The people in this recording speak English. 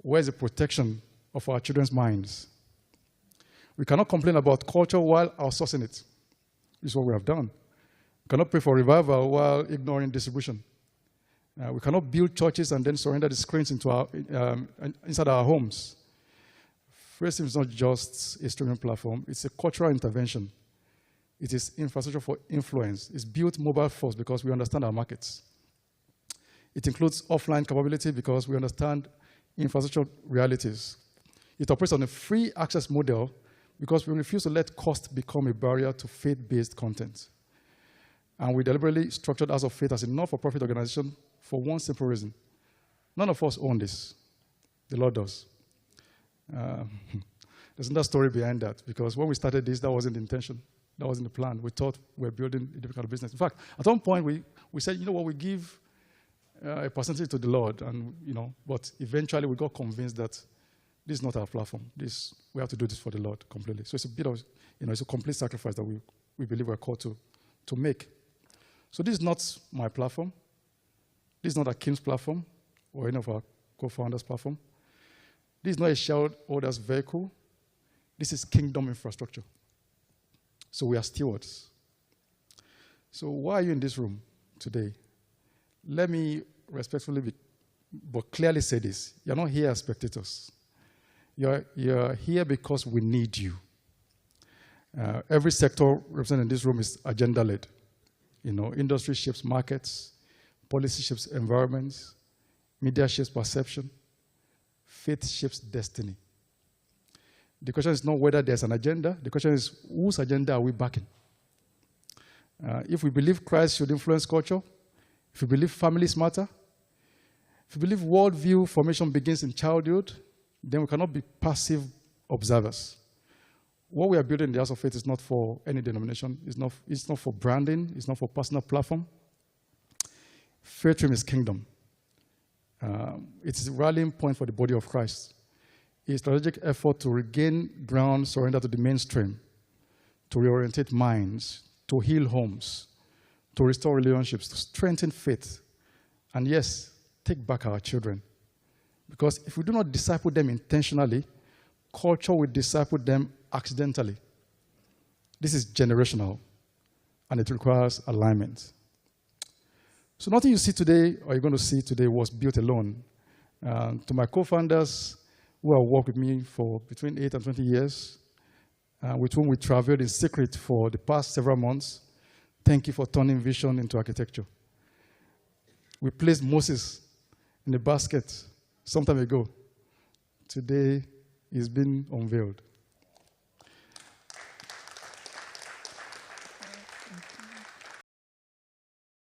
Where's the protection of our children's minds? We cannot complain about culture while outsourcing it. This is what we have done. We cannot pray for revival while ignoring distribution. We cannot build churches and then surrender the screens inside our homes. First, it's not just a streaming platform. It's a cultural intervention. It is infrastructure for influence. It's built mobile first because we understand our markets. It includes offline capability because we understand infrastructure realities. It operates on a free access model because we refuse to let cost become a barrier to faith-based content. And we deliberately structured House of Faith as a not-for-profit organization for one simple reason. None of us own this. The Lord does. There's another story behind that, because when we started this, that wasn't the intention. That wasn't the plan. We thought we were building a different kind of business. In fact, at one point, we said, you know what, we give a percentage to the Lord, and but eventually we got convinced that this is not our platform. We have to do this for the Lord completely. So it's a bit of, it's a complete sacrifice that we believe we're called to make. So this is not my platform. This is not Akim's platform or any of our co-founders' platform. This is not a shareholder's vehicle. This is kingdom infrastructure. So we are stewards. So why are you in this room today? Let me respectfully but clearly say this. You're not here as spectators. You're here because we need you. Every sector represented in this room is agenda-led. Industry shapes markets, policy shapes environments, media shapes perception, faith shapes destiny. The question is not whether there's an agenda. The question is, whose agenda are we backing? If we believe Christ should influence culture, if we believe families matter, if we believe worldview formation begins in childhood, then we cannot be passive observers. What we are building in the House of Faith is not for any denomination. It's not for branding. It's not for personal platform. Faith Stream is kingdom. It's a rallying point for the body of Christ. A strategic effort to regain ground, surrender to the mainstream, to reorientate minds, to heal homes, to restore relationships, to strengthen faith, and yes, take back our children. Because if we do not disciple them intentionally, culture will disciple them accidentally. This is generational, and it requires alignment. So nothing you see today or you're going to see today was built alone. To my co-founders who have worked with me for between 8 and 20 years, with whom we traveled in secret for the past several months, thank you for turning vision into architecture. We placed Moses in a basket some time ago. Today, he's been unveiled.